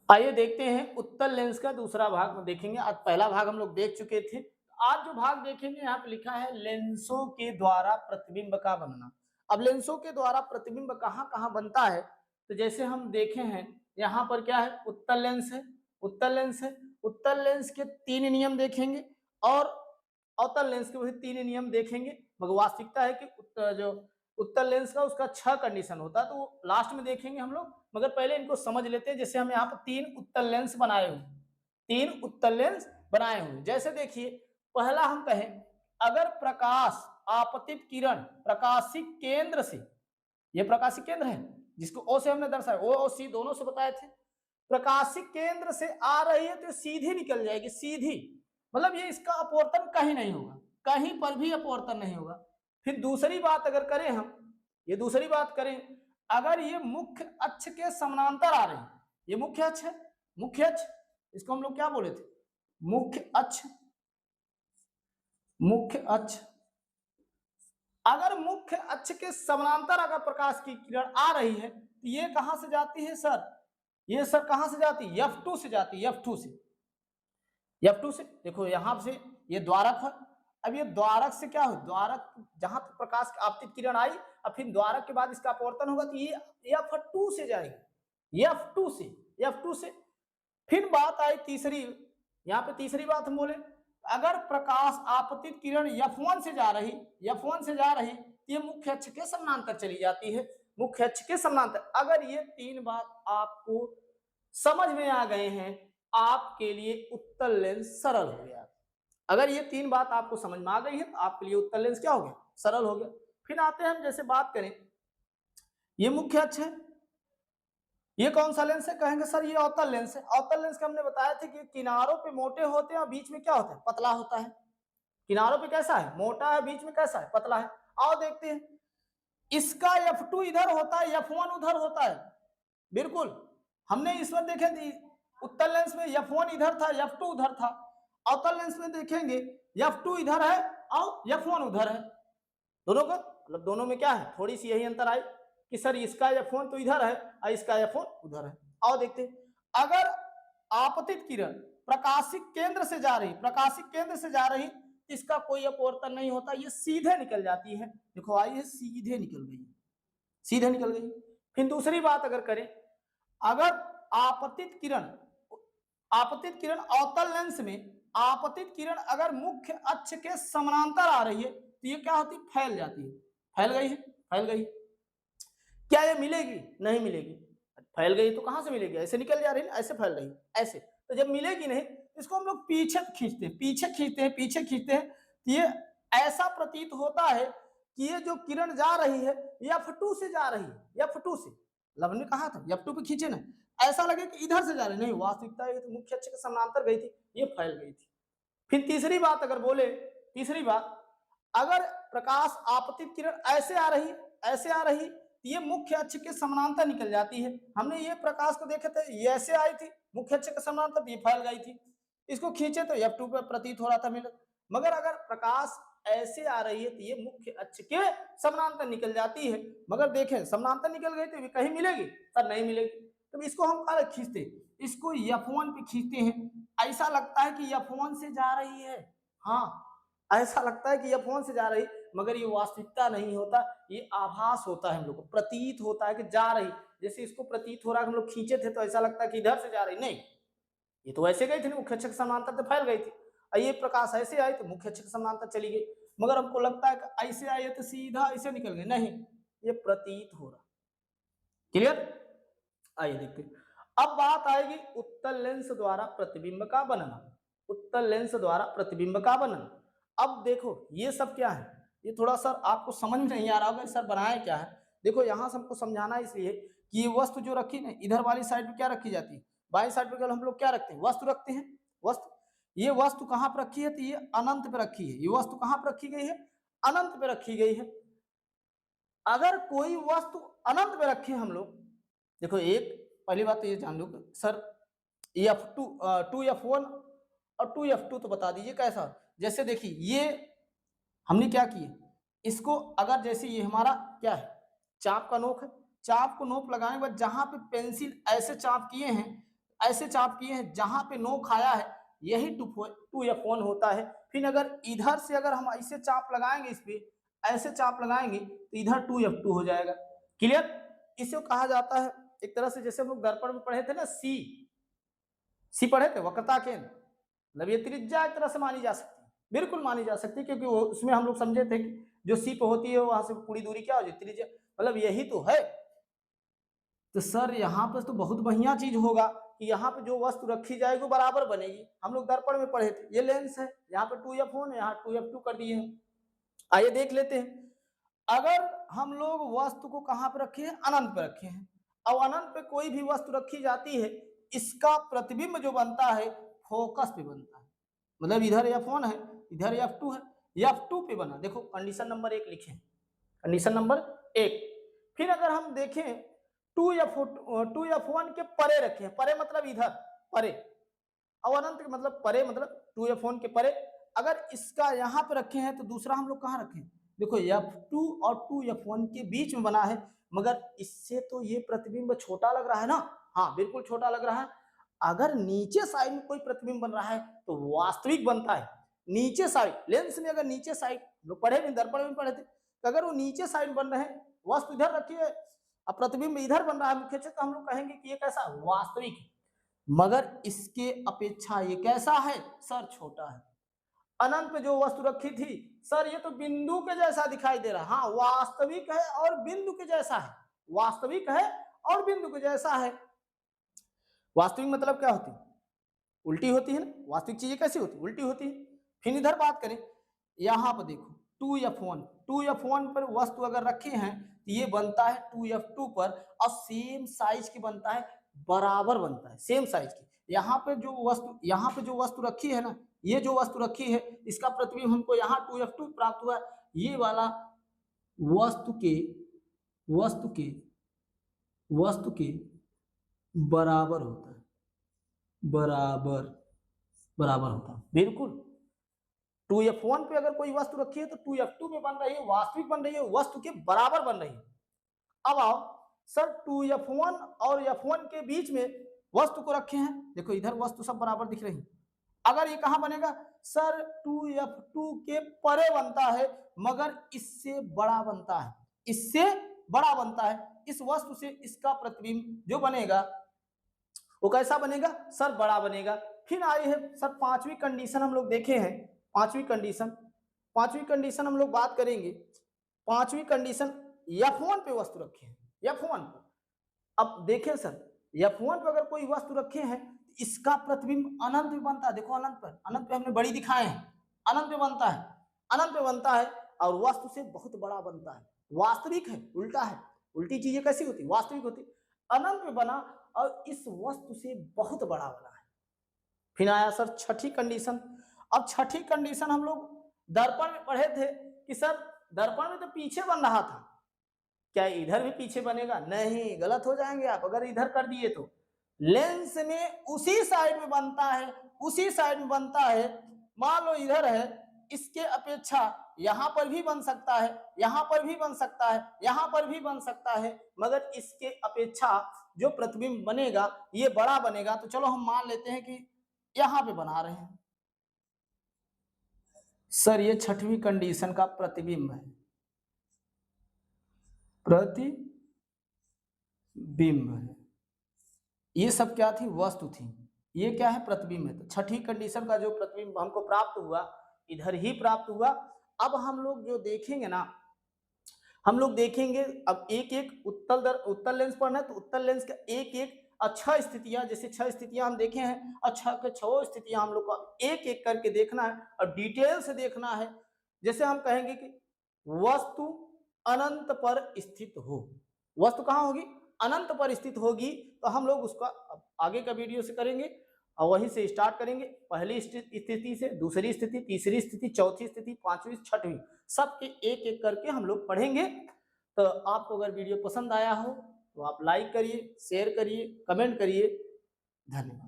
आइए देखते हैं उत्तल लेंस का दूसरा भाग में देखेंगे। आज पहला भाग हम लोग देख चुके थे। आज जो भाग देखेंगे यहाँ पे लिखा है लेंसों के द्वारा प्रतिबिंब का बनना। अब लेंसों के द्वारा प्रतिबिंब कहाँ कहाँ बनता है, तो जैसे हम देखे हैं यहाँ पर क्या है, उत्तल लेंस है, उत्तल लेंस है। उत्तल लेंस के तीन नियम देखेंगे और अवतल लेंस के वही तीन नियम देखेंगे। मगर वास्तविकता है कि जो उत्तल लेंस का उसका 6 कंडीशन होता है, तो वो लास्ट में देखेंगे हम लोग। मगर पहले इनको समझ लेते हैं। जैसे हम यहाँ पर तीन उत्तल लेंस बनाए हुए, तीन उत्तल लेंस बनाए हुए। जैसे देखिए, पहला हम कहें, अगर प्रकाश आपतित किरण प्रकाशिक केंद्र से, ये प्रकाशिक केंद्र है जिसको ओ से हमने दर्शाया, ओ और सी दोनों से बताए थे, प्रकाशिक केंद्र से आ रही है तो सीधी निकल जाएगी, सीधी। मतलब ये इसका अपवर्तन कहीं नहीं होगा, कहीं पर भी अपवर्तन नहीं होगा। फिर दूसरी बात अगर करें हम, ये दूसरी बात करें, अगर ये मुख्य अक्ष के समानांतर आ रही है, ये मुख्य अक्ष है, मुख्य अक्ष, इसको हम लोग क्या बोले थे, मुख्य अक्ष, मुख्य अक्ष। अगर मुख्य अक्ष के समानांतर अगर प्रकाश की किरण आ रही है तो ये कहां से जाती है सर, ये सर कहां से जाती है, F2 से जाती है, F2 से, F2 से। देखो यहां से ये द्वारक है। अब ये द्वारक से क्या हो, द्वारक जहां तक प्रकाश की आपतित किरण आई, अब फिर द्वारक के बाद इसका अपवर्तन होगा तो ये F2 से जाएगी, F2 से, F2 से। फिर बात आई तीसरी, यहाँ पे तीसरी बात हम बोले, अगर प्रकाश आपतित किरण F1 से जा रही, F1 से जा रही तो ये मुख्य अक्ष के समानांतर चली जाती है, मुख्य अक्ष के समानांतर। अगर ये तीन बात आपको समझ में आ गए हैं, आपके लिए उत्तल लेंस सरल हो गया। अगर ये तीन बात आपको समझ में आ गई है तो आपके लिए उत्तल लेंस क्या हो गया, सरल हो गया। फिर आते हैं हम, जैसे बात करें, ये मुख्य अक्ष है, ये कौन सा लेंस है, कहेंगे सर ये अवतल लेंस है। अवतल लेंस का हमने बताया था कि किनारों पे मोटे होते हैं और बीच में क्या होता है, पतला होता है। किनारों पे कैसा है, मोटा है, बीच में कैसा है, पतला है। आओ देखते हैं, इसका F2 इधर होता है, F1 उधर होता है, बिल्कुल। हमने इस पर देखे थे, उत्तल लेंस में F1 इधर था, F2 उधर था। अवतल लेंस में देखेंगे F2 इधर है और F1 उधर है। दोनों का मतलब दोनों में क्या है, थोड़ी सी यही अंतर आई कि सर इसका F1 तो इधर है और इसका F1 उधर है। आओ देखते हैं, अगर आपतित किरण प्रकाशिक केंद्र से जा रही, प्रकाशिक केंद्र से जा रही, इसका कोई अपवर्तन नहीं होता, ये सीधे निकल जाती है। देखो आई है, सीधे निकल गई, सीधे निकल गई। फिर दूसरी बात अगर करें, अगर आपतित किरण, आपतित किरण अवतल लेंस में आपतित किरण अगर मुख्य अक्ष के समानांतर आ रही है तो ये क्या होती है, फैल जाती है। फैल गई है, फैल गई। क्या ये मिलेगी, नहीं मिलेगी। फैल गई तो कहां से मिलेगी, ऐसे निकल जा रही है, ऐसे फैल रही, ऐसे। तो जब मिलेगी नहीं, इसको हम लोग पीछे खींचते हैं, पीछे खींचते हैं, पीछे खींचते हैं, तो ये ऐसा प्रतीत होता है कि ये जो किरण जा रही है F2 से जा रही है, F2 से। मतलब हमने कहा था F2 पे खींचे ना, ऐसा लगे कि इधर से जा रही, नहीं, वास्तविकता ये तो मुख्य अक्ष के समानांतर गई थी, ये फैल गई थी। फिर तीसरी बात अगर बोले, तीसरी बात, अगर प्रकाश आपतित किरण ऐसे आ रही, ऐसे आ रही, ये मुख्य अक्ष के समानांतर निकल जाती है। हमने ये प्रकाश को देखे थे, ये ऐसे आई थी मुख्य अक्ष के समानांतर, ये फैल गई थी। इसको खींचे तो F2 पे प्रतीत हो रहा था मिले। मगर अगर प्रकाश ऐसे आ रही है तो ये मुख्य अक्ष के समानांतर निकल जाती है। मगर देखें समानांतर निकल गई तो कहीं मिलेगी, सर नहीं मिलेगी। तो इसको हम क्या खींचते, इसको F1 पे खींचते हैं। ऐसा लगता है कि F1 से जा रही है, हाँ ऐसा लगता है कि F1 से जा रही, मगर ये वास्तविकता नहीं होता, ये आभास होता है, हम लोग को प्रतीत होता है कि जा रही। जैसे इसको प्रतीत हो रहा है, हम लोग खींचे थे तो ऐसा लगता है कि इधर से जा रही, नहीं, ये तो ऐसे गई थी, मुख्य अक्ष के समानांतर तो फैल गई थी। और ये प्रकाश ऐसे आई तो मुख्य अक्ष के समानांतर चली गई। मगर हमको लगता है कि ऐसे आई तो सीधा ऐसे निकल गई, नहीं, ये प्रतीत हो रहा। क्लियर, आइए देखते हैं। अब बात आएगी उत्तल लेंस द्वारा प्रतिबिंब का बनना, उत्तल लेंस द्वारा प्रतिबिंब का बनना। अब देखो ये सब क्या है, ये थोड़ा सर आपको समझ में नहीं आ रहा होगा सर बनाए क्या है। देखो यहाँ से हमको समझाना इसलिए कि ये वस्तु जो रखी ना, इधर वाली साइड पे क्या रखी जाती है, बाई साइड पे हम लोग क्या रखते हैं, वस्तु रखते हैं, वस्तु। ये वस्तु कहाँ पर रखी है, तो ये अनंत पे रखी है, ये वस्तु कहाँ पर रखी गई है, अनंत पे रखी गई है। अगर कोई वस्तु अनंत में रखे हम लोग, देखो एक पहली बात तो ये जान लो सर F2 2F1 और 2F2 तो बता दीजिए कैसा। जैसे देखिए ये हमने क्या किए, इसको अगर जैसे ये हमारा क्या है, चाप का नोक है, चाप को नोक लगाने के बाद जहां पे पेंसिल ऐसे चाप किए हैं, ऐसे चाप किए हैं, जहां पे नोक आया है यही 2f1 होता है। फिर अगर इधर से अगर हम ऐसे चाप लगाएंगे, इस पे ऐसे चाप लगाएंगे तो इधर 2f2 हो जाएगा। क्लियर? इसे कहा जाता है एक तरह से, जैसे हम लोग दर्पण में पढ़े थे ना, सी पढ़े थे, वक्रता केंद्र, मतलब ये त्रिज्या एक तरह से मानी जा सकती है, बिल्कुल मानी जा सकती है, क्योंकि वो उसमें हम लोग समझे थे कि जो सी पे होती है वहां से पूरी दूरी क्या हो जाती है, त्रिज्या, मतलब यही तो है। तो सर यहाँ पर तो बहुत बढ़िया चीज होगा कि यहाँ पे जो वस्तु रखी जाएगी वो बराबर बनेगी। हम लोग दर्पण में पढ़े थे, ये लेंस है, यहाँ पे 2f1 है, यहाँ 2f2 कर दिए हैं। आइए देख लेते हैं, अगर हम लोग वस्तु को कहाँ पे रखे हैं, अनंत पे रखे हैं, और अनंत पे कोई भी वस्तु रखी जाती है, इसका प्रतिबिंब जो बनता है फोकस पे बनता है, मतलब इधर f1 है, इधर f2 है, f2 पे बना। देखो कंडीशन नंबर 1 लिखे, कंडीशन नंबर 1। फिर अगर हम देखें 2f1 के परे रखे हैं, परे मतलब इधर परे, और अनंत के मतलब परे, मतलब 2f1 के परे, अगर इसका यहाँ पे रखे हैं तो दूसरा हम लोग कहाँ रखें, देखो f2 और 2f1 के बीच में बना है, मगर इससे तो ये प्रतिबिंब छोटा लग रहा है ना, हाँ बिल्कुल छोटा लग रहा है। अगर नीचे साइड में कोई प्रतिबिंब बन रहा है तो वास्तविक बनता है। नीचे साइड लेंस में अगर नीचे साइड, लोग पढ़े भी, दर्पण में पढ़े थे, तो अगर वो नीचे साइड बन रहे हैं, वस्तु इधर रखी है और प्रतिबिंब इधर बन रहा है मुख्य से, तो हम लोग कहेंगे कि ये कैसा वास्तविक है। मगर इसके अपेक्षा ये कैसा है सर, छोटा है। अनंत पे जो वस्तु रखी थी सर, ये तो बिंदु के जैसा दिखाई दे रहा है, हाँ वास्तविक है और बिंदु के जैसा है, वास्तविक है और बिंदु के जैसा है। वास्तविक मतलब क्या होती है, उल्टी होती है ना, वास्तविक चीजें कैसी होती है, उल्टी होती है। फिर इधर बात करें, यहाँ पर देखो 2f1 पर वस्तु अगर रखे हैं तो ये बनता है 2f2 पर, और सेम साइज की बनता है, बराबर बनता है सेम साइज की। यहाँ पे जो वस्तु रखी है ना, ये जो वस्तु रखी है, इसका प्रतिबिंब हमको यहाँ 2f2 प्राप्त हुआ, ये वाला वस्तु के वस्तु के वस्तु के बराबर होता है, बराबर होता है, बिल्कुल। 2f1 पे अगर कोई वस्तु रखी है तो 2f2 में बन रही है, वास्तविक बन रही है, वस्तु के बराबर बन रही है। अब आओ सर, 2f1 और f1 के बीच में वस्तु को रखे हैं, देखो इधर वस्तु सब बराबर दिख रही है। अगर ये कहां बनेगा सर, 2f2 के परे बनता है, मगर इससे बड़ा बनता है, इससे बड़ा बनता है। इस वस्तु से इसका प्रतिबिंब जो बनेगा वो कैसा बनेगा सर, बड़ा बनेगा। फिर आई है सर पांचवी कंडीशन, हम लोग देखे हैं पांचवी कंडीशन हम लोग बात करेंगे। पांचवी कंडीशन, f1 पे वस्तु रखे हैं, f1 पे, अब देखें सर f1 पे अगर कोई वस्तु रखे हैं तो इसका प्रतिबिंब अनंत में बनता है। देखो अनंत पे हमने बड़ी दिखाए हैं, अनंत पे बनता है, अनंत पे बनता है, और वस्तु से बहुत बड़ा बनता है, वास्तविक है, उल्टा है। उल्टी चीजें कैसी होती, वास्तविक होती। अनंत पे बना और इस वस्तु से बहुत बड़ा बना है। फिर आया सर छठी कंडीशन। अब छठी कंडीशन हम लोग दर्पण में पढ़े थे कि सर दर्पण में तो पीछे बन रहा था, क्या इधर भी पीछे बनेगा, नहीं, गलत हो जाएंगे आप अगर इधर कर दिए तो। लेंस में उसी साइड में बनता है, उसी साइड में बनता है। मान लो इधर है, इसके अपेक्षा यहां पर भी बन सकता है, यहां पर भी बन सकता है, यहां पर भी बन सकता है, मगर इसके अपेक्षा जो प्रतिबिंब बनेगा ये बड़ा बनेगा। तो चलो हम मान लेते हैं कि यहां पे बना रहे हैं सर, ये छठवीं कंडीशन का प्रतिबिंब है, प्रतिबिंब है। ये सब क्या थी, वस्तु थी, ये क्या है, प्रतिबिंब है। तो छठी कंडीशन का जो प्रतिबिंब हमको प्राप्त हुआ, इधर ही प्राप्त हुआ। अब हम लोग जो देखेंगे ना, हम लोग देखेंगे अब एक एक उत्तल लेंस पढ़ना है तो उत्तल लेंस का एक एक 6 स्थितियां, जैसे 6 स्थितियां हम देखे हैं, और 6 के 6 स्थितियां हम लोग को एक एक करके देखना है और डिटेल से देखना है। जैसे हम कहेंगे कि वस्तु अनंत पर स्थित हो, वस्तु कहाँ होगी, अनंत पर स्थित होगी, तो हम लोग उसका आगे का वीडियो से करेंगे और वहीं से स्टार्ट करेंगे। पहली स्थिति से, दूसरी स्थिति, तीसरी स्थिति, चौथी स्थिति, पांचवी, छठवीं, सबके एक एक करके हम लोग पढ़ेंगे। तो आपको अगर वीडियो पसंद आया हो तो आप लाइक करिए, शेयर करिए, कमेंट करिए। धन्यवाद।